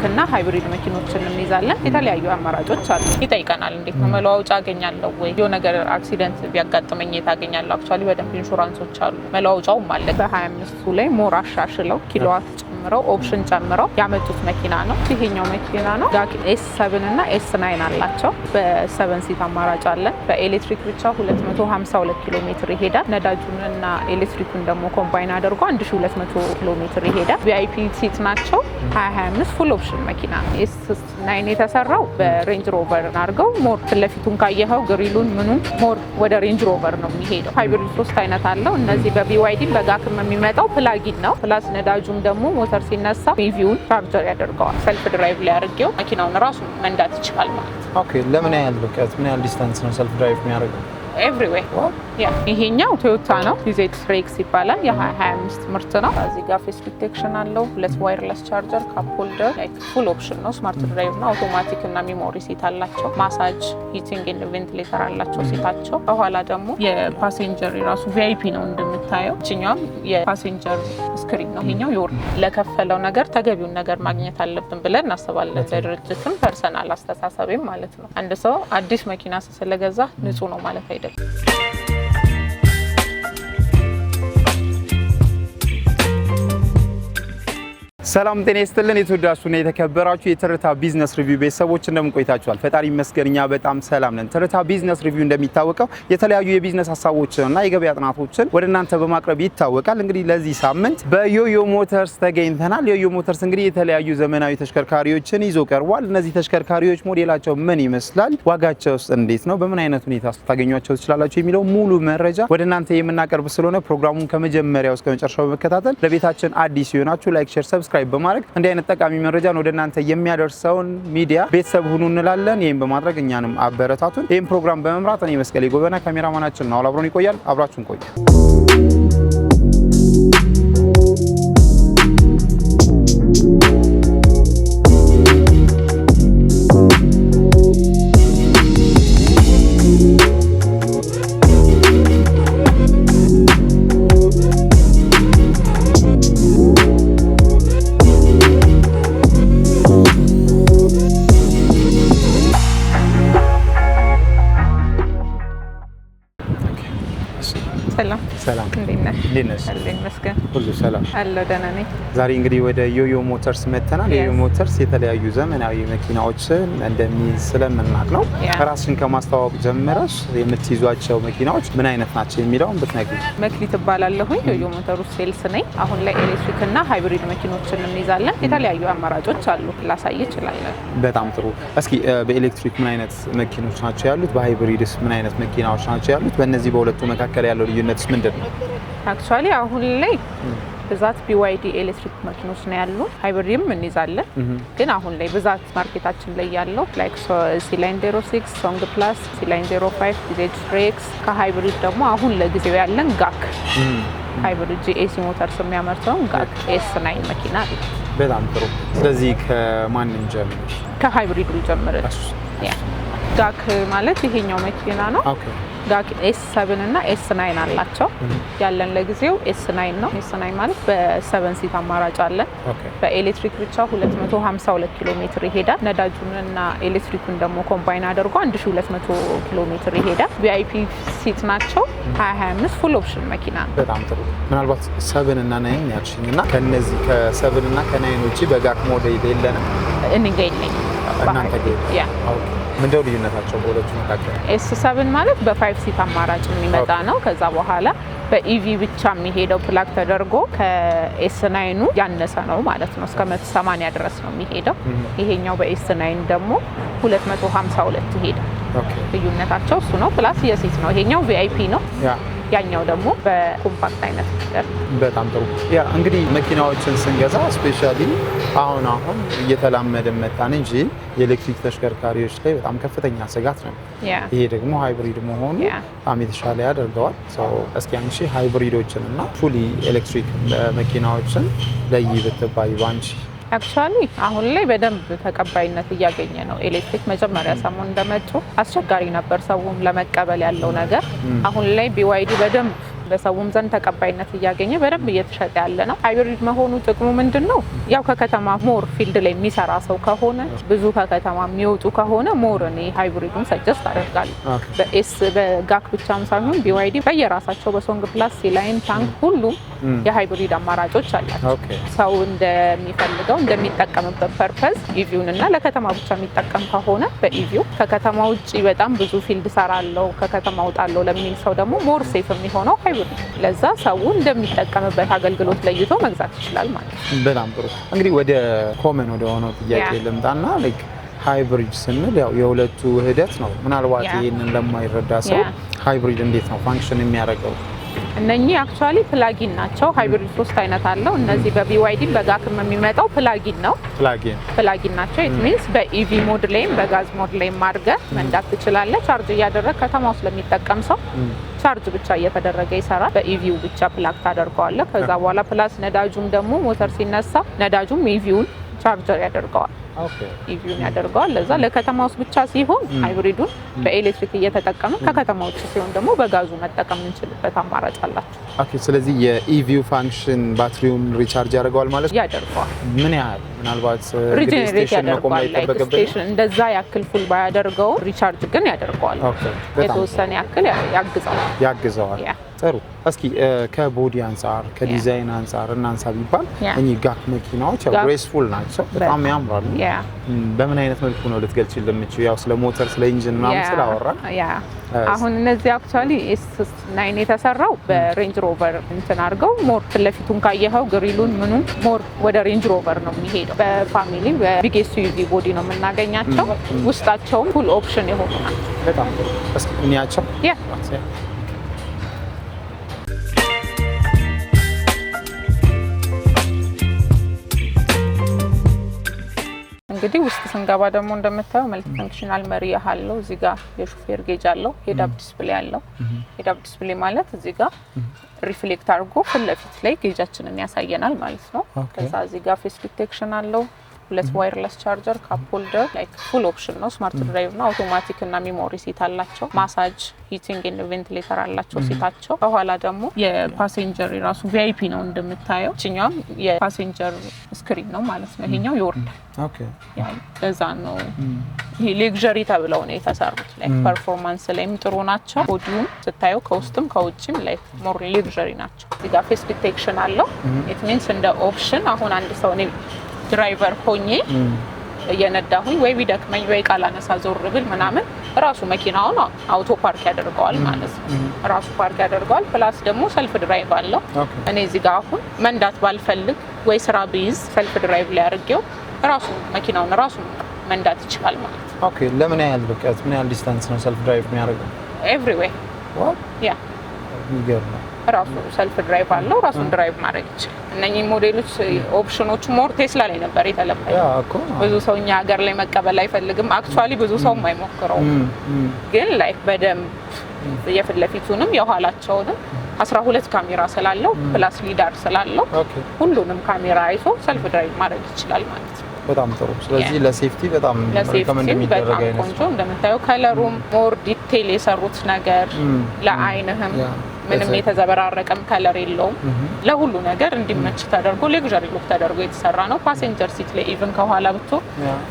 እና ሃይብሪድ መኪኖችን እንይዛለን የተለያዩ አማራጮች አሉ ይጠይቀናል እንዴት ነው መለዋወጫ አገኛለሁ ወይ የሆነ ነገር አክሲደንት ቢያጋጥመኝ ታገኛለሁ አክቹአሊ በደንብ ኢንሹራንሶች አሉ መለዋወጫውም አለ በ25 ላይ ሞር አሻሽለው ኪሎዋት ጨምረው ኦፕሽን ጨምረው ያመጡት መኪና ነው ይሄኛው መኪና ነው ዳክ S7 እና S9 አላቸው በ7 ሲት አማራጭ አለ በኤሌክትሪክ ብቻ 252 ኪሎ ሜትር ይሄዳል ነዳጁንና ኤሌክትሪኩን ደግሞ ኮምባይን አድርጎ 1200 ኪሎ ሜትር ይሄዳል ቪአይፒ ሲት ናቸው 2025 ፉል ኦፕሽን መኪና S9 የተሰራው በሬንጅ ሮቨር አድርገው ሞር ፍለፊቱን ካየኸው ግሪሉን ምኑን ሞር ወደ ሬንጅ ሮቨር ነው የሚሄደው ሃይብሪድ ሶስት አይነት አለው እነዚህ በBYD በጋክም የሚመጣው ፕላጊን ነው ፕላስ ነዳጁም ደግሞ ሞተር ሲነሳ ኢቪውን ቻርጀር ያደርገዋል ሰልፍ ድራይቭ ላይ አድርጌው መኪናውን ራሱ መንዳት ይችላል ማለት ነው ኦኬ ለምን ያህል ርቀት ምን ያህል ዲስታንስ ነው ሰልፍ ድራይቭ የሚያደርገው everywhere ያ ይሄኛው ቶዮታ ነው ZX ይባላል የ2025 ምርት ነው እዚህ ጋር ፌስ ዲቴክሽን አለው ሁለት ዋየርለስ ቻርጀር ካፕ ሆልደር ላይክ ፉል ኦፕሽን ነው ስማርት ድራይቭ ነው አውቶማቲክ እና ሜሞሪ ሲት አላቸው ማሳጅ ሂቲንግ ኤንድ ቬንቲሌተር አላቸው ሲታቸው በኋላ ደግሞ የፓሴንጀር ራሱ VIP ነው እንደምታየው እኛም የፓሴንጀር ስክሪን ነው ይሄኛው ይወርድ ለከፈለው ነገር ተገቢውን ነገር ማግኘት አለብን ብለን እናስባለን ለድርጅትም ፐርሰናል አስተሳሰብም ማለት ነው አንድ ሰው አዲስ መኪና ስለገዛ ንጹህ ነው ማለት አይደለም ሰላም ጤና ይስጥልን የተወዳችሁና የተከበራችሁ የትርታ ቢዝነስ ሪቪው ቤተሰቦች እንደምን ቆይታችኋል ፈጣሪ ይመስገን እኛ በጣም ሰላም ነን ትርታ ቢዝነስ ሪቪው እንደሚታወቀው የተለያዩ የቢዝነስ ሐሳቦችንና የገበያ ጥናቶችን ወደናንተ በማቅረብ ይታወቃል እንግዲህ ለዚህ ሳምንት በዮዮ ሞተርስ ተገኝተናል ዮዮ ሞተርስ እንግዲህ የተለያዩ ዘመናዊ ተሽከርካሪዎችን ይዞ ቀርቧል እነዚህ ተሽከርካሪዎች ሞዴላቸው ምን ይመስላል ዋጋቸውስ እንዴት ነው በምን አይነት ሁኔታ ታገኙዋቸው ትችላላችሁ የሚለው ሙሉ መረጃ ወደናንተ የምናቀርብ ስለሆነ ፕሮግራሙን ከመጀመሪያው እስከ መጨረሻው በመከታተል ለቤታችን አዲስ ይሆናችሁ ላይክ ሼር ሰብስክራይብ በማድረግ እንዲህ አይነት ጠቃሚ መረጃን ወደናንተ የሚያደርሰውን ሚዲያ ቤተሰብ ሁኑ እንላለን ይሄን በማድረግ እኛንም አበረታቱን ይሄን ፕሮግራም በመምራት እኔ መስቀሌ ጎበና ካሜራማናችን ነው አብሮን ይቆያል አብራችሁን ቆዩ ሰላም እንዴት ነሽ መስገን ሁሉ ሰላም አለ ደህና ነኝ ዛሬ እንግዲህ ወደ ዮዮ ሞተርስ መተናል ዮዮ ሞተርስ የተለያዩ ዘመናዊ መኪናዎችን እንደሚይዝ ስለምናውቅ ነው ራስሽን ከማስተዋወቅ ጀምረሽ የምትይዟቸው መኪናዎች ምን አይነት ናቸው የሚለውን ብትነግሪኝ መክሊት እባላለሁ ዮዮ ሞተርስ ሴልስ ነኝ አሁን ላይ ኤሌክትሪክ እና ሃይብሪድ መኪኖችን እንይዛለን የተለያዩ አማራጮች አሉ ላሳይ ይችላል በጣም ጥሩ እስኪ በኤሌክትሪክ ምን አይነት መኪኖች ናቸው ያሉት በሃይብሪድስ ምን አይነት መኪናዎች ናቸው ያሉት በእነዚህ በሁለቱ መካከል ያለው ልዩነትስ ምንድነው አክቹአሊ አሁን ላይ ብዛት BYD ኤሌክትሪክ መኪኖች ነው ያሉ ሃይብሪድም እንይዛለን ግን አሁን ላይ ብዛት ማርኬታችን ላይ ያለው ላይክ ሲላይንደር 6 ሶንግ ፕላስ ሲላይንደር 5 ZX ከሃይብሪድ ደግሞ አሁን ለጊዜው ያለን ጋክ ሃይብሪድ GAC ሞተርስ የሚያመርተው ጋክ S9 መኪና አለ በጣም ጥሩ ስለዚህ ከማን እንጀምር ከሃይብሪዱ ጀምር ያ ጋክ ማለት ይሄኛው መኪና ነው ኦኬ ጋክ S7 እና S9 አላቸው ያለን ለጊዜው S9 ነው S9 ማለት በ7 ሲት አማራጭ አለ በኤሌክትሪክ ብቻ 252 ኪሎ ሜትር ይሄዳል ነዳጁንና ኤሌክትሪኩን ደግሞ ኮምባይን አድርጎ 1200 ኪሎ ሜትር ይሄዳል VIP ሲት ናቸው 2025 ፉል ኦፕሽን መኪና በጣም ጥሩ ምናልባት 7 እና 9 ያልሽኝና ከነዚህ ከ7 እና ከ9 ውጪ በጋክ ሞዴል የለንም እንገኝልኝ እናንተ ጋር ያ ኦኬ ምንድነው ልዩነታቸው በሁለቱ መካከል S7 ማለት በ5 ሲት አማራጭ የሚመጣ ነው ከዛ በኋላ በኢቪ ብቻ የሚሄደው ፕላግ ተደርጎ ከS9 ያነሰ ነው ማለት ነው እስከ 180 ድረስ ነው የሚሄደው ይሄኛው በS9 ደግሞ 252 ይሄዳል ኦኬ ልዩነታቸው እሱ ነው ፕላስ የሲት ነው ይሄኛው VIP ነው ያኛው ደግሞ በኮምፓክት አይነት ነገር በጣም ጥሩ ያ እንግዲህ መኪናዎችን ስንገዛ ስፔሻሊ አሁን እየተላመደ መጣን እንጂ የኤሌክትሪክ ተሽከርካሪዎች ላይ በጣም ከፍተኛ ስጋት ነው ይሄ ደግሞ ሃይብሪድ መሆኑ በጣም የተሻለ ያደርገዋል እስኪ አንቺ ሃይብሪዶችን እና ፉሊ ኤሌክትሪክ መኪናዎችን ለይ ብትባይ ባንቺ አክቹአሊ አሁን ላይ በደንብ ተቀባይነት እያገኘ ነው ኤሌክትሪክ መጀመሪያ ሰሞን እንደመጡ አስቸጋሪ ነበር ሰውም ለመቀበል ያለው ነገር አሁን ላይ BYD በደንብ በሰውም ዘንድ ተቀባይነት እያገኘ በደንብ እየተሸጠ ያለ ነው። ሃይብሪድ መሆኑ ጥቅሙ ምንድነው? ያው ከከተማ ሞር ፊልድ ላይ የሚሰራ ሰው ከሆነ ብዙ ከከተማ የሚወጡ ከሆነ ሞር እኔ ሃይብሪዱን ሰጀስት አደርጋለሁ። በኤስ በጋክ ብቻም ሳይሆን BYD በየራሳቸው በሶንግ ፕላስ ሲላይን ታንክ ሁሉም የሃይብሪድ አማራጮች አላቸው። ሰው እንደሚፈልገው እንደሚጠቀምበት ፐርፐዝ ኢቪውን እና ለከተማ ብቻ የሚጠቀም ከሆነ በኢቪው ከከተማ ውጪ በጣም ብዙ ፊልድ ሰራለው ከከተማ ወጣለው ለሚል ሰው ደግሞ ሞር ሴፍ የሚሆነው ሃይብሪድ። ለዛ ሰው እንደሚጠቀምበት አገልግሎት ለይቶ መግዛት ይችላል ማለት ነው። በጣም ጥሩ። እንግዲህ ወደ ኮመን ወደ ሆነው ጥያቄ ልምጣና ላይክ ሃይብሪድ ስንል ያው የሁለቱ ውህደት ነው። ምናልባት ይሄንን ለማይረዳ ሰው ሃይብሪድ እንዴት ነው ፋንክሽን የሚያደርገው? እነኚህ አክቹአሊ ፕላጊን ናቸው። ሃይብሪድ 3 አይነት አለው። እነዚህ በBYD በጋክም የሚመጣው ፕላጊን ነው። ፕላጊን ናቸው። ኢት ሚንስ በኢቪ ሞድ ላይም በጋዝ ሞድ ላይም ማድረግ መንዳት ትችላለህ። ቻርጅ እያደረግ ከተማ ውስጥ ለሚጠቀም ሰው ቻርጅ ብቻ እየተደረገ ይሰራል። በኢቪው ብቻ ፕላግ ታደርገዋለህ። ከዛ በኋላ ፕላስ ነዳጁም ደግሞ ሞተር ሲነሳ ነዳጁም ኢቪውን ቻርጀር ያደርገዋል። ኢቪውን ያደርገዋል። ለዛ ለከተማ ውስጥ ብቻ ሲሆን ሃይብሪዱን በኤሌክትሪክ እየተጠቀመ ከከተማ ውጭ ሲሆን ደግሞ በጋዙ መጠቀም እንችልበት አማራጭ አላቸው። ኦኬ። ስለዚህ የኢቪው ፋንክሽን ባትሪውን ሪቻርጅ ያደርገዋል ማለት ነው? ያደርገዋል። ምን ያህል? ምናልባት ሪጀነሬት ያደርገዋል። ስቴሽን እንደዛ ያክል ፉል ባያደርገው ሪቻርጅ ግን ያደርገዋል። የተወሰነ ያክል ያግዘዋል። ጥሩ። እስኪ ከቦዲ አንፃር ከዲዛይን አንፃር እናንሳ ቢባል እኚህ ጋክ መኪናዎች ግሬስፉል ናቸው፣ በጣም ያምራሉ። በምን አይነት መልኩ ነው ልትገልጪልን የምትችይው? ያው ስለ ሞተር ስለ ኢንጂን ምናምን ስላወራን አሁን እነዚህ አክቹአሊ S9 የተሰራው በሬንጅ ሮቨር እንትን አድርገው ሞር ለፊቱን ካየኸው ግሪሉን ምኑን ሞር ወደ ሬንጅ ሮቨር ነው የሚሄደው። በፋሚሊ በቢግ SUV ቦዲ ነው የምናገኛቸው። ውስጣቸውም ፉል ኦፕሽን የሆኑ ናቸው። በጣም እስኪ እንያቸው። እንግዲህ ውስጥ ስንገባ ደግሞ እንደምታየው መልቲ ፈንክሽናል መሪ ያለው እዚህ ጋር የሹፌር ጌጅ አለው። ሄድ አፕ ዲስፕሌይ አለው። ሄድ አፕ ዲስፕሌይ ማለት እዚህ ጋር ሪፍሌክት አድርጎ ፊት ለፊት ላይ ጌጃችንን ያሳየናል ማለት ነው። ከዛ እዚህ ጋር ፌስ ዲቴክሽን አለው። ሁለት ዋየርለስ ቻርጀር፣ ካፕ ሆልደር፣ ላይክ ፉል ኦፕሽን ነው። ስማርት ድራይቭ ነው። አውቶማቲክ እና ሜሞሪ ሲት አላቸው። ማሳጅ፣ ሂቲንግ ኤንድ ቬንቲሌተር አላቸው ሲታቸው። በኋላ ደግሞ የፓሴንጀር ራሱ ቪአይፒ ነው እንደምታየው። እኛም የፓሴንጀር ስክሪን ነው ማለት ነው። ይሄኛው ይወርዳል። ኦኬ ያው ለዛ ነው ይሄ ሌክዠሪ ተብለው ነው የተሰሩት። ላይክ ፐርፎርማንስ ላይም ጥሩ ናቸው። ቦዲውም ስታየው ከውስጥም ከውጭም ላይክ ሞር ሌክዠሪ ናቸው። እዚህ ጋር ፌስ ዲቴክሽን አለው። ኢት ሚንስ እንደ ኦፕሽን አሁን አንድ ሰው ነው ድራይቨር ሆኜ እየነዳሁኝ ወይ ቢደክመኝ ወይ ቃላነሳ ዞር ብል ምናምን ራሱ መኪናውን አውቶ ፓርክ ያደርገዋል ማለት ነው። ራሱ ፓርክ ያደርገዋል። ፕላስ ደግሞ ሰልፍ ድራይቭ አለው። እኔ እዚህ ጋር አሁን መንዳት ባልፈልግ ወይ ስራ ቢይዝ ሰልፍ ድራይቭ ላይ አድርጌው ራሱ መኪናውን ራሱ መንዳት ይችላል ማለት ነው። ኦኬ። ለምን ያህል ርቀት ምን ያህል ዲስታንስ ነው ሰልፍ ድራይቭ የሚያደርገው? ኤቭሪዌር ያ ይገርም። ራሱ ሰልፍ ድራይቭ አለው። ራሱን ድራይቭ ማድረግ ይችላል። እነኚህ ሞዴሎች ኦፕሽኖቹ ሞር ቴስላ ላይ ነበር የተለመደው። ብዙ ሰው እኛ ሀገር ላይ መቀበል አይፈልግም። አክቹአሊ ብዙ ሰው የማይሞክረው ግን ላይክ በደንብ የፊት ለፊቱንም የኋላቸውንም 12 ካሜራ ስላለው ፕላስ ሊዳር ስላለው ሁሉንም ካሜራ አይቶ ሰልፍ ድራይቭ ማድረግ ይችላል ማለት ነው። በጣም ጥሩ። ስለዚህ ለሴፍቲ በጣም ሪኮመንድ የሚደረግ አይነት ቆንጆ። እንደምታየው ከለሩም ሞር ዲቴይል የሰሩት ነገር ለአይንህም ምንም የተዘበራረቀም ከለር የለውም። ለሁሉ ነገር እንዲመች ተደርጎ ሌክዠሪ ሉክ ተደርጎ የተሰራ ነው። ፓሴንጀር ሲት ላይ ኢቭን ከኋላ ብቶ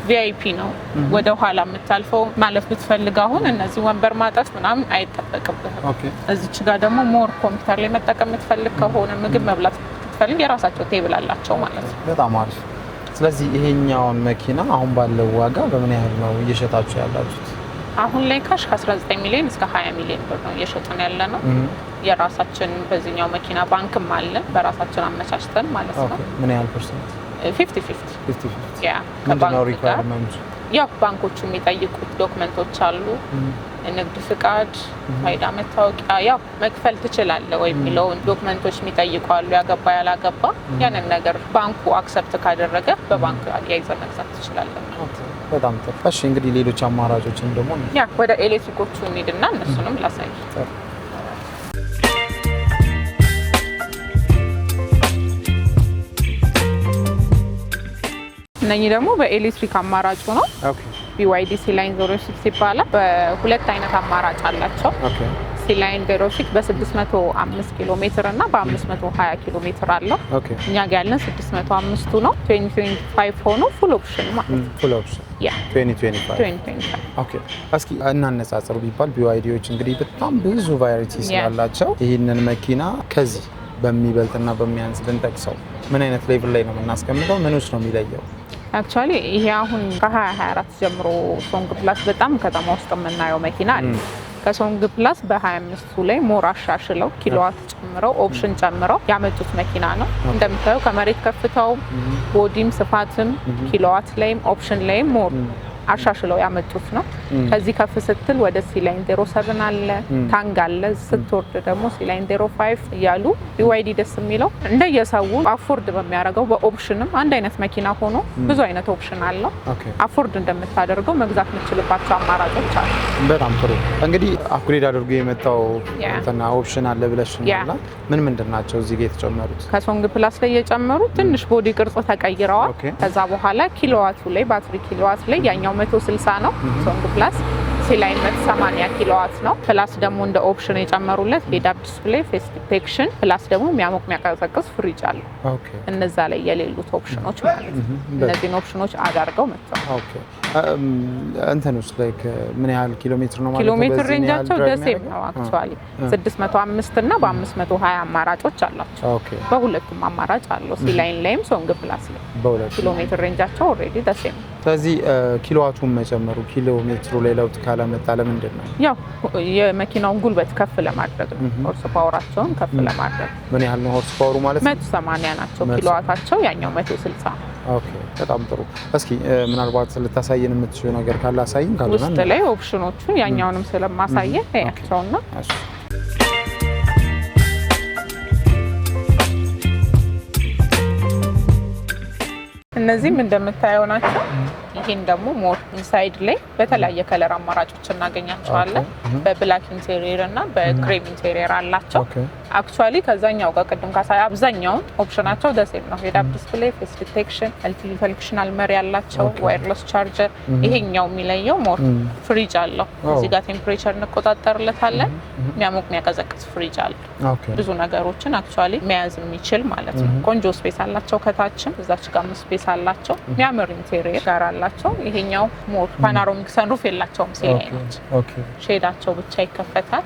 ቪአይፒ ነው። ወደ ኋላ የምታልፈው ማለፍ ብትፈልግ አሁን እነዚህ ወንበር ማጠፍ ምናምን አይጠበቅብህም። እዚች ጋር ደግሞ ሞር ኮምፒውተር ላይ መጠቀም የምትፈልግ ከሆነ ምግብ መብላት ብትፈልግ የራሳቸው ቴብል አላቸው ማለት ነው። በጣም አሪፍ። ስለዚህ ይሄኛውን መኪና አሁን ባለው ዋጋ በምን ያህል ነው እየሸጣችሁ ያላችሁት? አሁን ላይ ካሽ ከ19 ሚሊዮን እስከ 20 ሚሊዮን ብር ነው እየሸጥን ያለ ነው። የራሳችን በዚህኛው መኪና ባንክም አለ በራሳችን አመቻችተን ማለት ነው። ምን ያህል ፐርሰንት? 50-50 ያ ከባንክ ጋር ያው ባንኮቹ የሚጠይቁት ዶክመንቶች አሉ። ንግድ ፍቃድ፣ ፋይዳ መታወቂያ ያው መክፈል ትችላለህ ወይ የሚለውን ዶክመንቶች የሚጠይቁ አሉ። ያገባ ያላገባ ያንን ነገር ባንኩ አክሰፕት ካደረገ በባንክ አያይዘህ መግዛት ትችላለህ። በጣም ጥሩ። እሺ እንግዲህ ሌሎች አማራጮችን ደግሞ ያ ወደ ኤሌክትሪኮቹ እንሂድና እነሱንም ላሳይ። እነኚህ ደግሞ በኤሌክትሪክ አማራጭ ነው። BYD C-Line 06 ይባላል። በሁለት አይነት አማራጭ አላቸው። ሲላይን ቬሮሲክ በ605 ኪሎ ሜትር እና በ520 ኪሎ ሜትር አለው። እኛ ጋር ያለን 605ቱ ነው። 2025 ሆኖ ፉል ኦፕሽን ማለት ነው። ፉል ኦፕሽን 2025 ኦኬ። እስኪ እናነጻጽሩ ቢባል BYDዎች እንግዲህ በጣም ብዙ ቫራይቲ ስላላቸው ይህንን መኪና ከዚህ በሚበልጥና በሚያንስ ብንጠቅሰው ምን አይነት ሌቭል ላይ ነው የምናስቀምጠው? ምን ውስጥ ነው የሚለየው? አክቹአሊ ይሄ አሁን ከ2024 ጀምሮ ሶንግ ፕላስ በጣም ከተማ ውስጥ የምናየው መኪና አለ። ከሶንግ ፕላስ በ25ቱ ላይ ሞር አሻሽለው ኪሎዋት ጨምረው ኦፕሽን ጨምረው ያመጡት መኪና ነው። እንደምታየው ከመሬት ከፍታው ቦዲም ስፋትም ኪሎዋት ላይም ኦፕሽን ላይም ሞር አሻሽለው ያመጡት ነው። ከዚህ ከፍ ስትል ወደ ሲላይን 07 አለ፣ ታንግ አለ፣ ስትወርድ ደግሞ ሲላይን 05 እያሉ BYD ደስ የሚለው እንደየሰው አፎርድ በሚያደርገው በኦፕሽንም አንድ አይነት መኪና ሆኖ ብዙ አይነት ኦፕሽን አለው። አፎርድ እንደምታደርገው መግዛት የምትችልባቸው አማራጮች አሉ። በጣም ጥሩ። እንግዲህ አፕግሬድ አድርጎ የመጣው እንትና ኦፕሽን አለ ብለሽናል። ምን ምንድን ናቸው እዚህ ጋር የተጨመሩት? ከሶንግ ፕላስ ላይ የጨመሩት ትንሽ ቦዲ ቅርጽ ተቀይረዋል። ከዛ በኋላ ኪሎዋቱ ላይ ባትሪ ኪሎዋት ላይ ያኛው 160 ነው ሶንግ ፕላስ ሲላይን 180 ኪሎዋት ነው። ፕላስ ደግሞ እንደ ኦፕሽን የጨመሩለት ሄድ አፕ ዲስፕሌይ፣ ፌስ ዲቴክሽን ፕላስ ደግሞ የሚያሞቅ የሚያቀዘቅዝ ፍሪጅ አለ። እነዛ ላይ የሌሉት ኦፕሽኖች ማለት ነው። እነዚህን ኦፕሽኖች አዳርገው መጥተው እንትንስ ላይክ ምን ያህል ኪሎ ሜትር ነው ማለት ነው? ኪሎ ሜትር ሬንጃቸው ደሴም ነው አክቹአሊ 605 እና በ520 አማራጮች አላቸው። በሁለቱም አማራጭ አለው። ሲላይን ላይም ሶንግ ፕላስ ላይ ኪሎ ሜትር ሬንጃቸው ኦልሬዲ ደሴም ነው። ስለዚህ ኪሎዋቱን መጨመሩ ኪሎ ሜትሩ ላይ ለውጥ ካላመጣ ለምንድን ነው? ያው የመኪናውን ጉልበት ከፍ ለማድረግ ነው። ሆርስ ፓወራቸውን ከፍ ለማድረግ። ምን ያህል ነው ሆርስ ፓወሩ ማለት ነው? 180 ናቸው ኪሎዋታቸው፣ ያኛው 160። ኦኬ በጣም ጥሩ። እስኪ ምናልባት ልታሳየን የምትችለው ነገር ካለ አሳይን። ካልሆነ ውስጥ ላይ ኦፕሽኖቹን ያኛውንም ስለማሳየ ያያቸውና እነዚህም እንደምታየው ናቸው። ይሄን ደግሞ ሞር ኢንሳይድ ላይ በተለያየ ከለር አማራጮች እናገኛቸዋለን። በብላክ ኢንቴሪየር እና በክሬም ኢንቴሪየር አላቸው። አክቹአሊ ከዛኛው ጋር ቅድም ካሳይ አብዛኛውን ኦፕሽናቸው ደሴም ነው። ሄድ አፕ ዲስፕሌይ፣ ፌስ ዲቴክሽን፣ መልቲ ፈንክሽናል መሪ ያላቸው፣ ዋየርለስ ቻርጀር። ይሄኛው የሚለየው ሞር ፍሪጅ አለው። እዚህ ጋር ቴምፕሬቸር እንቆጣጠርለታለን። የሚያሞቅ የሚያቀዘቅዝ ፍሪጅ አለው። ብዙ ነገሮችን አክቹአሊ መያዝ የሚችል ማለት ነው። ቆንጆ ስፔስ አላቸው። ከታችም እዛች ጋር ስፔስ አላቸው። የሚያምር ኢንቴሪየር ጋር አላቸው። ይሄኛው ሞር ፓኖራሚክ ሰንሩፍ የላቸውም። ሲላይኖች ሼዳቸው ብቻ ይከፈታል።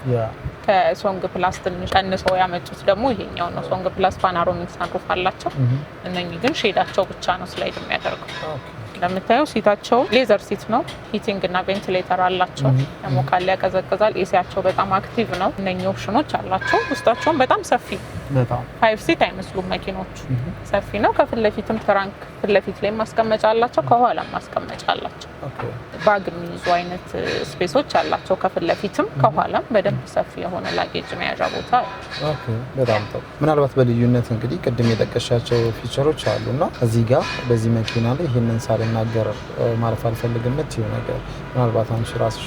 ከሶንግ ፕላስ ትንሽ ቀንሰው ያመጡት ደግሞ ይሄኛው ነው። ሶንግ ፕላስ ፓኖራሚክ ሰንሩፍ አላቸው። እነኚህ ግን ሼዳቸው ብቻ ነው ስላይድ የሚያደርገው። እንደምታየው ሲታቸው ሌዘር ሲት ነው። ሂቲንግ እና ቬንቲሌተር አላቸው። ያሞቃል፣ ያቀዘቅዛል። ኤሲያቸው በጣም አክቲቭ ነው። እነኚህ ኦፕሽኖች አላቸው። ውስጣቸውም በጣም ሰፊ ነው። 5 ሲት አይመስሉም መኪኖቹ። ሰፊ ነው። ከፊት ለፊትም ትራንክ ፊት ለፊት ላይ ማስቀመጫ አላቸው። ከኋላም ማስቀመጫ አላቸው። ባግ የሚይዙ አይነት ስፔሶች አላቸው። ከፊት ለፊትም ከኋላም በደንብ ሰፊ የሆነ ላጌጅ መያዣ ቦታ አለ። ኦኬ በጣም ጥሩ። ምናልባት በልዩነት እንግዲህ ቅድም የጠቀሻቸው ፊቸሮች አሉና እዚህ ጋር በዚህ መኪና ላይ ይሄንን ሳልናገር ማለፍ አልፈልግም የምትይው ነገር ምናልባት አንቺ ራስሽ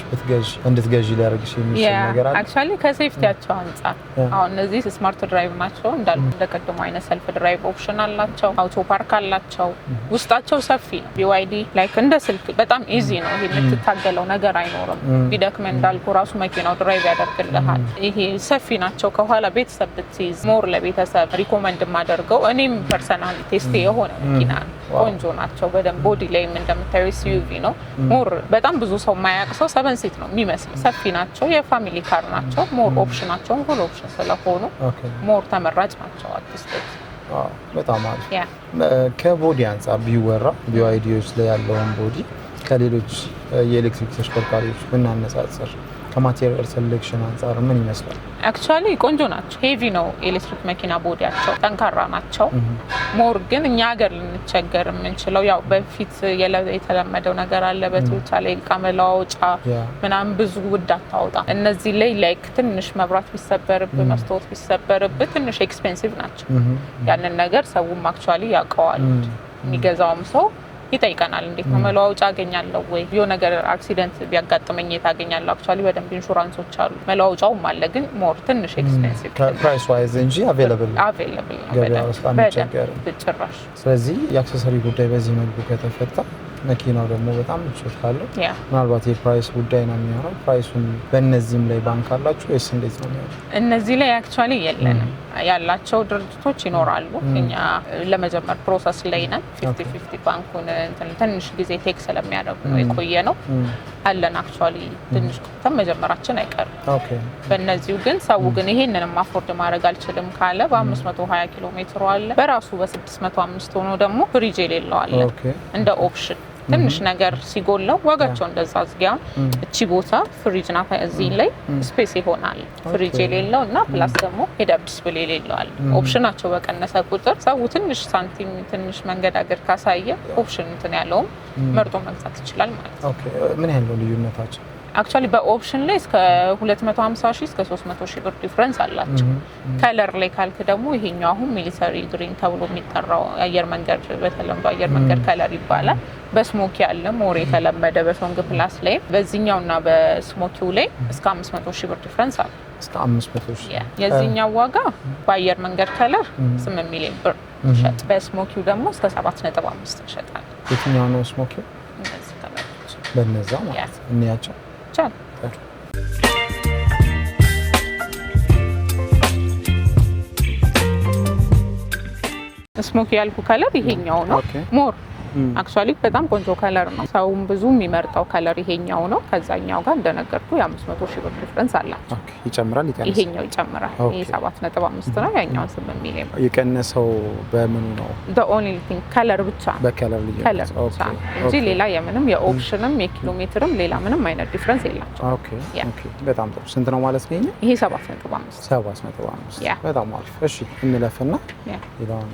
እንድትገዢ ሊያደርግሽ የሚችል ነገር አለ? አክቹአሊ ከሴፍቲያቸው አንጻር አሁን እነዚህ ስማርት ድራይቭ ናቸው እንዳሉ እንደቀደሙ አይነት ሰልፍ ድራይቭ ኦፕሽን አላቸው። አውቶ ፓርክ አላቸው። ውስጣቸው ሰፊ ነው። BYD ላይክ እንደ ስልክ በጣም ኢዚ ነው። ይሄ የምትታገለው ነገር አይኖርም። ቢደክመ እንዳልኩ ራሱ መኪናው ድራይቭ ያደርግልሃል። ይሄ ሰፊ ናቸው። ከኋላ ቤተሰብ ብትይዝ ሞር ለቤተሰብ ሪኮመንድ የማደርገው እኔም ፐርሰናል ቴስቴ የሆነ መኪና ነው። ቆንጆ ናቸው። በደንብ ቦዲ ላይም እንደምታዩ SUV ነው። ሞር በጣም ብዙ ሰው የማያውቅ ሰው 7 ሲት ነው የሚመስል። ሰፊ ናቸው። የፋሚሊ ካር ናቸው። ሞር ኦፕሽናቸውን ሁሉ ኦፕሽን ስለሆኑ ሞር ተመራጭ ናቸው። አትስቴት በጣም አሪፍ። ከቦዲ አንጻር ቢወራ BYDዎች ላይ ያለውን ቦዲ ከሌሎች የኤሌክትሪክ ተሽከርካሪዎች ብናነጻጽር ከማቴሪያል ሴሌክሽን አንጻር ምን ይመስላል? አክቹአሊ ቆንጆ ናቸው። ሄቪ ነው ኤሌክትሪክ መኪና ቦዲያቸው፣ ጠንካራ ናቸው። ሞር ግን እኛ ሀገር ልንቸገር የምንችለው ያው በፊት የተለመደው ነገር አለ። በቶታ ላይ እቃ መለዋወጫ ምናምን ብዙ ውድ አታወጣ። እነዚህ ላይ ላይክ ትንሽ መብራት ቢሰበርብህ፣ መስታወት ቢሰበርብህ ትንሽ ኤክስፔንሲቭ ናቸው። ያንን ነገር ሰውም አክቹአሊ ያውቀዋል። የሚገዛውም ሰው ይጠይቀናል። እንዴት ነው መለዋወጫ አገኛለሁ ወይ? የሆነ ነገር አክሲደንት ቢያጋጥመኝ ታገኛለሁ? አክቹአሊ በደንብ ኢንሹራንሶች አሉ፣ መለዋወጫውም አለ። ግን ሞር ትንሽ ኤክስፔንሲቭ ፕራይስ ዋይዝ እንጂ አቬለብል ነው ገበያ ውስጥ አንቸገር ጭራሽ። ስለዚህ የአክሰሰሪ ጉዳይ በዚህ መልኩ ከተፈታ መኪናው ደግሞ በጣም ምቾት ካለው ምናልባት የፕራይስ ጉዳይ ነው የሚሆነው። ፕራይሱን በእነዚህም ላይ ባንክ አላችሁ ወይስ እንዴት ነው የሚሆነው? እነዚህ ላይ አክቹአሊ የለንም። ያላቸው ድርጅቶች ይኖራሉ። እኛ ለመጀመር ፕሮሰስ ላይ ነን። 50-50 ባንኩን ትንሽ ጊዜ ቴክ ስለሚያደርጉ ነው የቆየ ነው አለን። አክቹአሊ ትንሽ ከተም መጀመራችን አይቀርም። በእነዚሁ ግን ሰው ግን ይሄንንም አፎርድ ማድረግ አልችልም ካለ በ520 ኪሎ ሜትር አለ። በራሱ በ605 ሆኖ ደግሞ ፍሪጅ የሌለው አለ እንደ ኦፕሽን። ትንሽ ነገር ሲጎለው ዋጋቸው እንደዛ ዝጊያው እቺ ቦታ ፍሪጅ ናት። እዚህ ላይ ስፔስ ይሆናል ፍሪጅ የሌለው እና ፕላስ ደግሞ ሄድ-አፕ ዲስፕሌይ የሌለው አለ። ኦፕሽናቸው በቀነሰ ቁጥር ሰው ትንሽ ሳንቲም ትንሽ መንገዳገር ካሳየ ኦፕሽን እንትን ያለውም መርጦ መግዛት ይችላል ማለት ነው። ኦኬ ምን ያህል ነው ልዩነታቸው? አክቹአሊ በኦፕሽን ላይ እስከ 250 ሺህ እስከ 300 ሺህ ብር ዲፈረንስ አላቸው። ከለር ላይ ካልክ ደግሞ ይሄኛው አሁን ሚሊተሪ ግሪን ተብሎ የሚጠራው አየር መንገድ በተለምዶ አየር መንገድ ከለር ይባላል። በስሞኪ ያለ ሞር የተለመደ በሶንግ ፕላስ ላይ በዚህኛውና በስሞኪው ላይ እስከ 500 ሺህ ብር ዲፈረንስ አለ። እስከ 500 ሺህ የዚህኛው ዋጋ በአየር መንገድ ከለር 8 ሚሊዮን ብር ሸጥ፣ በስሞኪው ደግሞ እስከ 7.5 ይሸጣል። የትኛው ነው ስሞኪው? እነዚህ ከለሮች በእነዛ ማለት እንያቸው ቻል ስሞኪ ያልኩ ከለር ይሄኛው ነው። ሞር አክቹአሊ በጣም ቆንጆ ከለር ነው። ሰውም ብዙ የሚመርጠው ከለር ይሄኛው ነው። ከዛኛው ጋር እንደነገርኩ የ500 ሺህ ብር ዲፈረንስ አላቸው። ይጨምራል ይቀንሳል? ይሄኛው ይጨምራል። ይሄ 7.5 ነው፣ ያኛው 8 ሚሊዮን። የቀነሰው በምኑ ነው? the only thing ከለር ብቻ በከለር ከለር ብቻ እንጂ ሌላ የምንም የኦፕሽንም የኪሎ ሜትርም ሌላ ምንም አይነት ዲፈረንስ የላቸው። ኦኬ በጣም ጥሩ። ስንት ነው ማለት ነው ይሄ? ይሄ 7.5 7.5 በጣም አሪፍ። እሺ እንለፍና ይላውን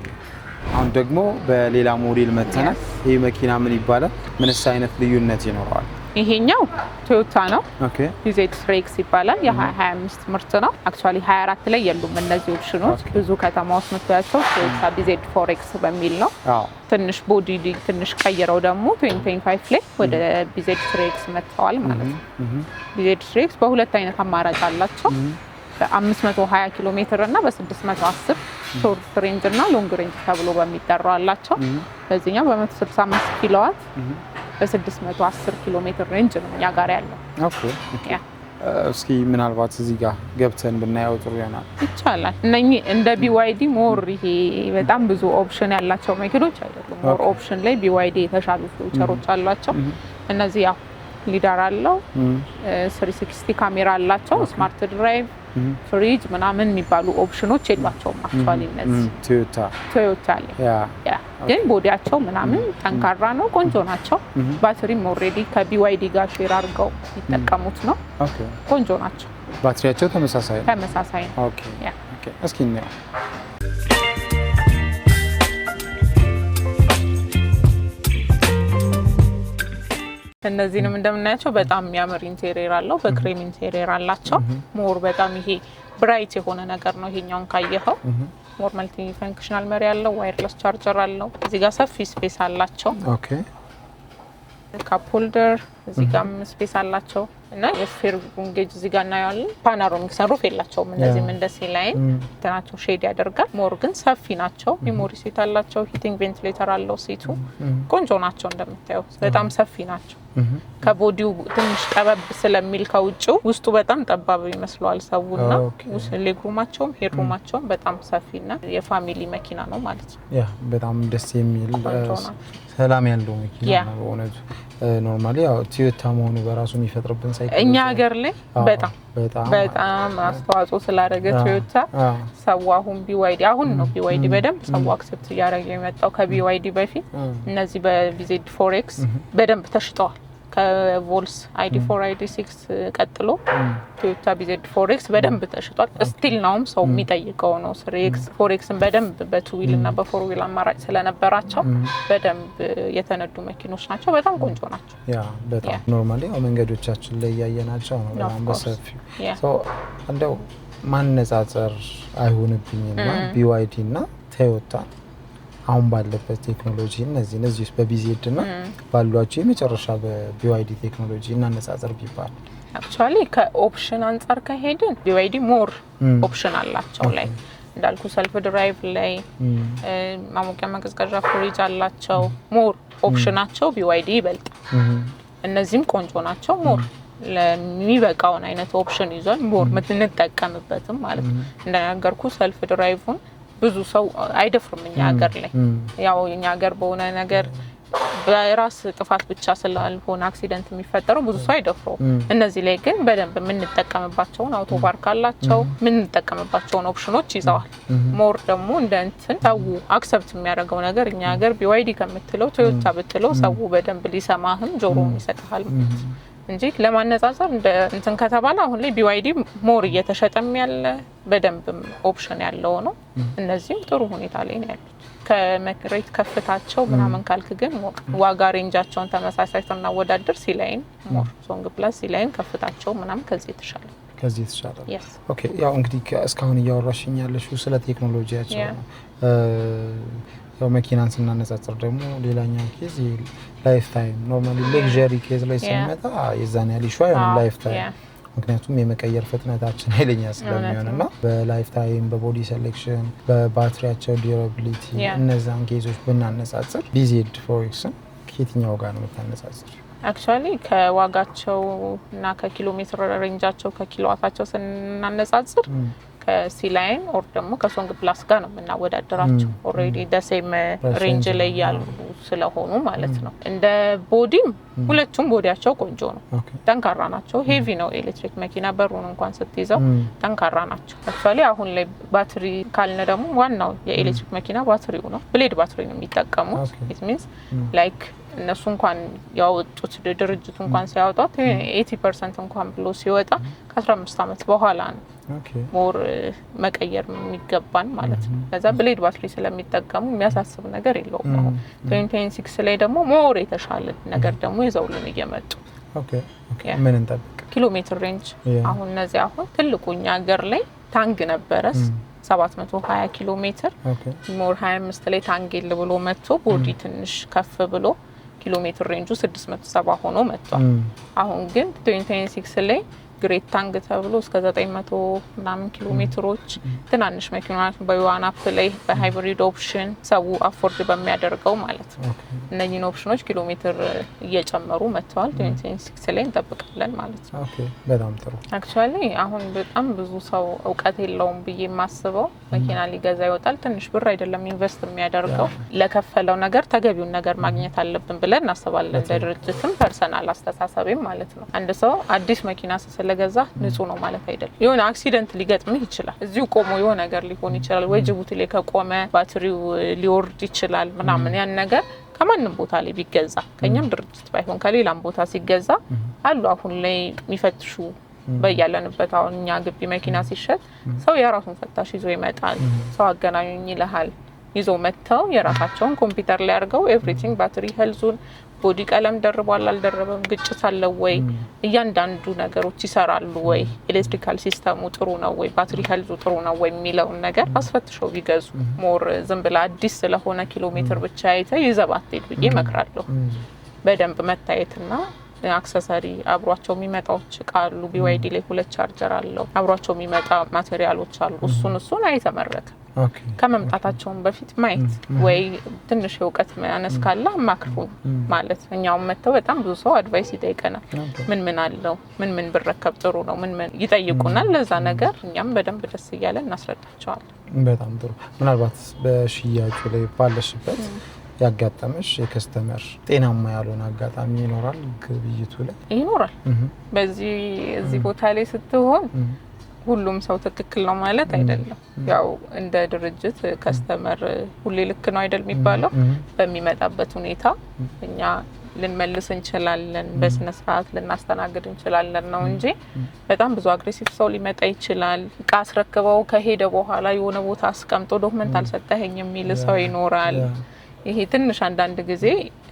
አሁን ደግሞ በሌላ ሞዴል መተናል። ይሄ መኪና ምን ይባላል? ምንስ አይነት ልዩነት ይኖረዋል? ይሄኛው ቶዮታ ነው። ኦኬ ቢዜድ ፍሬክስ ይባላል። የ2025 ምርት ነው። አክቹአሊ 24 ላይ የሉም እነዚህ ኦፕሽኖች። ብዙ ከተማ ውስጥ መጥቷቸው ቶዮታ ቢዜድ ፎሬክስ በሚል ነው። ትንሽ ቦዲ ትንሽ ቀይረው ደግሞ 2025 ላይ ወደ ቢዜድ ፍሬክስ መጥተዋል ማለት ነው። ቢዜድ ፍሬክስ በሁለት አይነት አማራጭ አላቸው። በ520 ኪሎ ሜትር እና በ610 ሾርት ሬንጅ እና ሎንግ ሬንጅ ተብሎ በሚጠራው አላቸው። በዚህኛው በ165 ኪሎዋት በ610 ኪሎ ሜትር ሬንጅ ነው እኛ ጋር ያለው። ኦኬ እስኪ ምናልባት እዚህ ጋር ገብተን ብናየው ጥሩ ይሆናል። ይቻላል። እነኚህ እንደ BYD ሞር ይሄ በጣም ብዙ ኦፕሽን ያላቸው መኪኖች አይደሉም። ሞር ኦፕሽን ላይ BYD የተሻሉ ፊቸሮች አሏቸው። እነዚህ ያው ሊዳር አለው፣ 360 ካሜራ አላቸው፣ ስማርት ድራይቭ፣ ፍሪጅ ምናምን የሚባሉ ኦፕሽኖች የሏቸውም። አክቹአሊ እነዚህ ቶዮታ ላይ ግን ቦዲያቸው ምናምን ጠንካራ ነው፣ ቆንጆ ናቸው። ባትሪም ኦልሬዲ ከBYD ጋር ሼር አድርገው ይጠቀሙት ነው። ቆንጆ ናቸው። ባትሪያቸው ተመሳሳይ ነው። ኦኬ እስኪ እንየው። እነዚህንም እንደምናያቸው በጣም የሚያምር ኢንቴሪየር አለው። በክሬም ኢንቴሪየር አላቸው። ሞር በጣም ይሄ ብራይት የሆነ ነገር ነው። ይሄኛውን ካየኸው ሞር መልቲ ፈንክሽናል መሪ አለው፣ ዋይርለስ ቻርጀር አለው። እዚህ ጋር ሰፊ ስፔስ አላቸው። ኦኬ ካፕ ሆልደር እዚህ ጋር ስፔስ አላቸው እና የስፌር ጉንጌጅ እዚህ ጋር እናያለን። ፓናሮሚክ ሰንሩፍ የላቸውም። እነዚህም እንደ ሲ-ላይን እንትናቸው ሼድ ያደርጋል። ሞር ግን ሰፊ ናቸው። ሜሞሪ ሲት አላቸው። ሂቲንግ ቬንቲሌተር አለው። ሲቱ ቆንጆ ናቸው። እንደምታየው በጣም ሰፊ ናቸው። ከቦዲው ትንሽ ጠበብ ስለሚል ከውጭው ውስጡ በጣም ጠባብ ይመስለዋል ሰውና ሌግሩማቸውም ሄድሩማቸውም በጣም ሰፊና የፋሚሊ መኪና ነው ማለት ነው። ያ በጣም ደስ የሚል ሰላም ያለው መኪና ነው በእውነቱ። ኖርማሊ ያው ቶዮታ መሆኑ በራሱ የሚፈጥርብን ሳይክል እኛ ሀገር ላይ በጣም አስተዋጽኦ ስላደረገ ቶዮታ ሰው አሁን BYD አሁን ነው BYD በደንብ ሰው አክሰፕት እያደረገ የመጣው። ከBYD በፊት እነዚህ በቢዜድ ፎሬክስ በደንብ ተሽጠዋል። ከቮልስ ID4 ID6 ቀጥሎ ቶዮታ ቢዜድ ፎሬክስ በደንብ ተሽጧል። ስቲል ናውም ሰው የሚጠይቀው ነው። ፎሬክስን በደንብ በ2 እና በ4 ዊል አማራጭ ስለነበራቸው በደንብ የተነዱ መኪኖች ናቸው። በጣም ቆንጆ ናቸው። ያ በጣም ኖርማሊ ያው መንገዶቻችን ላይ ያያየናቸው ነው። በጣም በሰፊው ሶ እንደው ማነጻጸር አይሆንብኝና BYD እና ቶዮታ አሁን ባለበት ቴክኖሎጂ እነዚህ በቢዜድ እና ባሏቸው የመጨረሻ በBYD ቴክኖሎጂ እናነጻጸር ቢባል አክቹአሊ ከኦፕሽን አንፃር ከሄድን BYD ሞር ኦፕሽን አላቸው ላይ እንዳልኩ ሰልፍ ድራይቭ ላይ ማሞቂያ ማቀዝቀዣ ፍሪጅ አላቸው ሞር ኦፕሽናቸው BYD ይበልጥ እነዚህም ቆንጆ ናቸው ሞር ለሚበቃውን አይነት ኦፕሽን ይዟል ሞር ምንጠቀምበትም ማለት እንደነገርኩ ሰልፍ ድራይቭን ብዙ ሰው አይደፍርም እኛ ሀገር ላይ ያው እኛ ሀገር በሆነ ነገር በራስ ጥፋት ብቻ ስላልሆነ አክሲደንት የሚፈጠረው ብዙ ሰው አይደፍረው እነዚህ ላይ ግን በደንብ ምንጠቀምባቸውን አውቶ ፓርክ አላቸው ምንጠቀምባቸውን ኦፕሽኖች ይዘዋል ሞር ደግሞ እንደንትን ሰው አክሰፕት የሚያደርገው ነገር እኛ ሀገር BYD ከምትለው ቶዮታ ብትለው ሰው በደንብ ሊሰማህም ጆሮውን ይሰጣል እንጂ ለማነጻጸር እንደ እንትን ከተባለ አሁን ላይ BYD ሞር እየተሸጠም ያለ በደንብ ኦፕሽን ያለው ነው እነዚህም ጥሩ ሁኔታ ላይ ነው ያሉት ከመሬት ከፍታቸው ምናምን ካልክ ግን ዋጋ ሬንጃቸውን ተመሳሳይ ተናወዳደር ሲላይን ሞር ሶንግ ፕላስ ሲላይን ከፍታቸው ምናምን ከዚህ ተሻለ ኦኬ ያው እንግዲህ እስካሁን እያወራሽኝ ያለሽው ስለ ቴክኖሎጂያቸው ነው ያው መኪናን ስናነጻጽር ደግሞ ሌላኛው ኬዝ ላይፍ ታይም ኖርማሊ ለግዠሪ ኬዝ ላይ ሲመጣ የዛን ያህል ሹ አይሆንም ላይፍ ታይም ምክንያቱም የመቀየር ፍጥነታችን ኃይለኛ ስለሚሆንና በላይፍ ታይም በቦዲ ሴሌክሽን በባትሪያቸው ዲዩራቢሊቲ እነዛን ኬዞች ብናነጻጽር BZ ፎሬክስን ከየትኛው ጋር ነው የምታነጻጽር አክቹአሊ ከዋጋቸው እና ከኪሎ ሜትር ሬንጃቸው ከኪሎዋታቸው ስናነጻጽር ከሲላይን ኦር ደግሞ ከሶንግ ፕላስ ጋር ነው የምናወዳደራቸው ኦሬዲ ደሴም ሬንጅ ላይ ያሉ ስለሆኑ ማለት ነው እንደ ቦዲም ሁለቱም ቦዲያቸው ቆንጆ ነው ጠንካራ ናቸው ሄቪ ነው ኤሌክትሪክ መኪና በሩን እንኳን ስትይዘው ጠንካራ ናቸው አክቹአሊ አሁን ላይ ባትሪ ካልነ ደግሞ ዋናው የኤሌክትሪክ መኪና ባትሪው ነው ብሌድ ባትሪ ነው የሚጠቀሙት it means like እነሱ እንኳን ያወጡት ድርጅቱ እንኳን ሲያወጣት 80% እንኳን ብሎ ሲወጣ ከ15 አመት በኋላ ነው ሞር መቀየር የሚገባን ማለት ነው ከዛ ብሌድ ባትሪ ስለሚጠቀሙ የሚያሳስብ ነገር የለውም 2026 ላይ ደግሞ ሞር የተሻለ ነገር ደግሞ ይዘውልን እየመጡ ምን እንጠብቅ ኪሎ ሜትር ሬንጅ አሁን እነዚህ አሁን ትልቁኛ ሀገር ላይ ታንግ ነበረስ 720 ኪሎ ሜትር ሞር 25 ላይ ታንጌል ብሎ መጥቶ ቦዲ ትንሽ ከፍ ብሎ ኪሎ ሜትር ሬንጁ 670 ሆኖ መጥቷል አሁን ግን 2026 ላይ ግሬት ታንግ ተብሎ እስከ 900 ምናምን ኪሎ ሜትሮች ትናንሽ መኪናዎች በዩዋን አፕ ላይ በሃይብሪድ ኦፕሽን ሰው አፎርድ በሚያደርገው ማለት ነው እነኚህን ኦፕሽኖች ኪሎ ሜትር እየጨመሩ መጥተዋል 2026 ላይ እንጠብቃለን ማለት ነው ኦኬ በጣም ጥሩ አክቹአሊ አሁን በጣም ብዙ ሰው እውቀት የለውም ብዬ ማስበው መኪና ሊገዛ ይወጣል ትንሽ ብር አይደለም ኢንቨስት የሚያደርገው ለከፈለው ነገር ተገቢውን ነገር ማግኘት አለብን ብለን እናስባለን ድርጅትም ፐርሰናል አስተሳሰብም ማለት ነው አንድ ሰው አዲስ መኪና ስለገዛ ንጹህ ነው ማለት አይደለም የሆነ አክሲደንት ሊገጥምህ ይችላል እዚሁ ቆሞ የሆነ ነገር ሊሆን ይችላል ወይ ጅቡቲ ላይ ከቆመ ባትሪው ሊወርድ ይችላል ምናምን ያን ነገር ከማንም ቦታ ላይ ቢገዛ ከኛም ድርጅት ባይሆን ከሌላም ቦታ ሲገዛ አሉ አሁን ላይ የሚፈትሹ በያለንበት አሁን እኛ ግቢ መኪና ሲሸጥ ሰው የራሱን ፈታሽ ይዞ ይመጣል ሰው አገናኙኝ ይልሃል ይዞ መተው የራሳቸውን ኮምፒውተር ላይ አድርገው ኤቭሪቲንግ ባትሪ ሄልዙን ቦዲ ቀለም ደርቧል አልደረበም ግጭት አለው ወይ እያንዳንዱ ነገሮች ይሰራሉ ወይ ኤሌክትሪካል ሲስተሙ ጥሩ ነው ወይ ባትሪ ሄልዙ ጥሩ ነው ወይ የሚለው ነገር አስፈትሸው ቢገዙ ሞር ዝም ብላ አዲስ ስለሆነ ኪሎ ሜትር ብቻ አይተ ይዘባት ሄድ እመክራለሁ በደንብ መታየትና አክሰሰሪ አብሯቸው የሚመጣዎች ቃሉ BYD ላይ ሁለት ቻርጀር አለው አብሯቸው የሚመጣ ማቴሪያሎች አሉ እሱን አይተመረተ ከመምጣታቸው በፊት ማየት ወይ ትንሽ የውቀት ማነስ ካለ ማክሩ ማለት እኛው መተው በጣም ብዙ ሰው አድቫይስ ይጠይቀናል ምን አለው ምን ብረከብ ጥሩ ነው ምን ይጠይቁናል ለዛ ነገር እኛም በደንብ ደስ ይያለ እናስረዳቸዋለን በጣም ጥሩ ምናልባት በሽያጩ ላይ ባለሽበት ያጋጠመሽ የከስተመር ጤናማ ያልሆነ አጋጣሚ ይኖራል ግብይቱ ላይ ይኖራል በዚህ ቦታ ላይ ስትሆን ሁሉም ሰው ትክክል ነው ማለት አይደለም ያው እንደ ድርጅት ከስተመር ሁሌ ልክ ነው አይደል የሚባለው በሚመጣበት ሁኔታ እኛ ልንመልስ እንችላለን በስነ ስርዓት ልናስተናግድ እንችላለን ነው እንጂ በጣም ብዙ አግሬሲቭ ሰው ሊመጣ ይችላል ካስረከበው ከሄደ በኋላ የሆነ ቦታ አስቀምጦ ዶክመንት አልሰጠኸኝ የሚል ሰው ይኖራል ይሄ ትንሽ አንዳንድ ጊዜ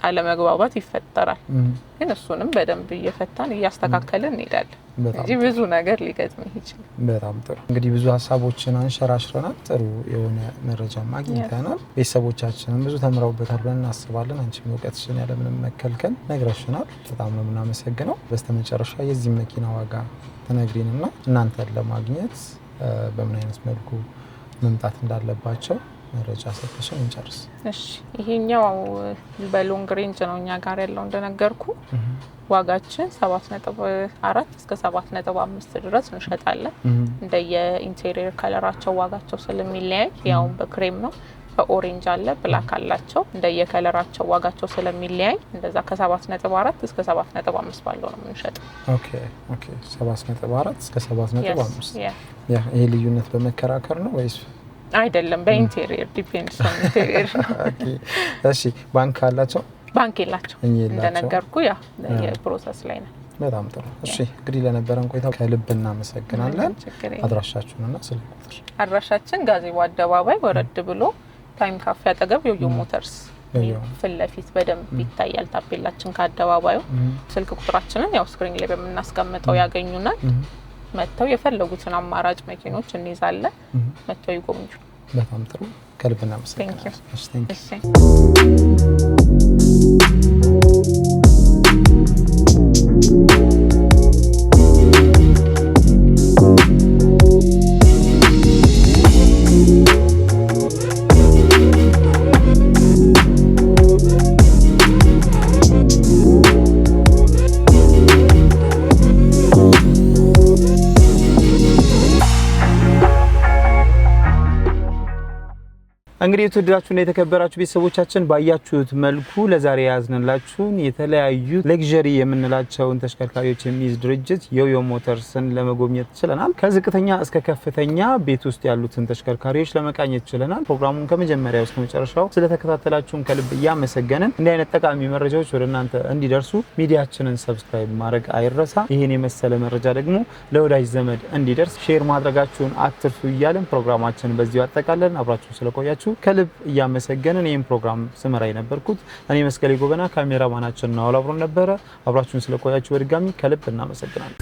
አለመግባባት ይፈጠራል ግን እሱንም በደንብ እየፈታን እያስተካከልን እንሄዳለን እንጂ ብዙ ነገር ሊገጥም ይችላል በጣም ጥሩ እንግዲህ ብዙ ሀሳቦችን አንሸራሽረናል ጥሩ የሆነ መረጃ ማግኝተናል ቤተሰቦቻችንን ብዙ ተምረውበታል ብለን እናስባለን አንቺም እውቀትሽን ያለምንም መከልከል ነግረሽናል በጣም ነው የምናመሰግነው በስተመጨረሻ የዚህ መኪና ዋጋ ተነግሪንና እናንተን ለማግኘት በምን አይነት መልኩ መምጣት እንዳለባቸው መረጃ ሰጥተን እንጨርስ። እሺ ይሄኛው በሎንግ ሬንጅ ነው እኛ ጋር ያለው እንደነገርኩ ዋጋችን 7.4 እስከ 7.5 ድረስ እንሸጣለን። እንደ የኢንቴሪየር ከለራቸው ዋጋቸው ስለሚለያይ ያው በክሬም ነው በኦሬንጅ አለ ብላክ አላቸው እንደ የከለራቸው ዋጋቸው ስለሚለያይ እንደዛ ከ7.4 እስከ 7.5 ባለው ነው የምንሸጠው። ኦኬ 7.4 እስከ 7.5 ያ ይሄ ልዩነት በመከራከር ነው ወይስ አይደለም? በኢንቴሪየር ዲፔንድስ ኦን ኢንቴሪየር። ኦኬ እሺ ባንክ አላቸው? ባንክ የላቸው እንደነገርኩ ያ የፕሮሰስ ላይ ነው። በጣም ጥሩ። እሺ እንግዲህ ለነበረን ቆይታ ከልብ እናመሰግናለን። አድራሻችሁንና ስልክ ቁጥር? አድራሻችን ጋዜቦ አደባባይ ወረድ ብሎ ታይም ካፌ አጠገብ ዮዮ ሞተርስ ፊት ለፊት በደንብ ይታያል ታፔላችን ከአደባባዩ። ስልክ ቁጥራችንን ያው ስክሪን ላይ በመናስቀምጠው ያገኙናል። መተው የፈለጉትን አማራጭ መኪኖች እንይዛለን። መተው ይጎብኙ። በጣም ጥሩ ከልብ እናመሰግናለን። እሺ እንግዲህ የተወደዳችሁና የተከበራችሁ ቤተሰቦቻችን ባያችሁት መልኩ ለዛሬ ያዝንላችሁን የተለያዩ ለግዠሪ የምንላቸውን ተሽከርካሪዎች የሚይዝ ድርጅት ዮዮ ሞተርስን ለመጎብኘት ችለናል። ከዝቅተኛ እስከ ከፍተኛ ቤት ውስጥ ያሉትን ተሽከርካሪዎች ለመቃኘት ችለናል። ፕሮግራሙን ከመጀመሪያው እስከ መጨረሻው ስለተከታተላችሁን ከልብ እያመሰገንን እንዲህ አይነት ጠቃሚ መረጃዎች ወደ እናንተ እንዲደርሱ ሚዲያችንን ሰብስክራይብ ማድረግ አይረሳ። ይሄን የመሰለ መረጃ ደግሞ ለወዳጅ ዘመድ እንዲደርስ ሼር ማድረጋችሁን አትርሱ እያልን ፕሮግራማችንን በዚሁ አጠቃለን። አብራችሁን ስለቆያችሁ ከልብ እያመሰገንን ይሄን ፕሮግራም ስመራ የነበርኩት እኔ መስቀሌ ጎበና፣ ካሜራማናችን ነው አብሮን ነበረ። አብራችሁን ስለቆያችሁ በድጋሚ ከልብ እናመሰግናለን።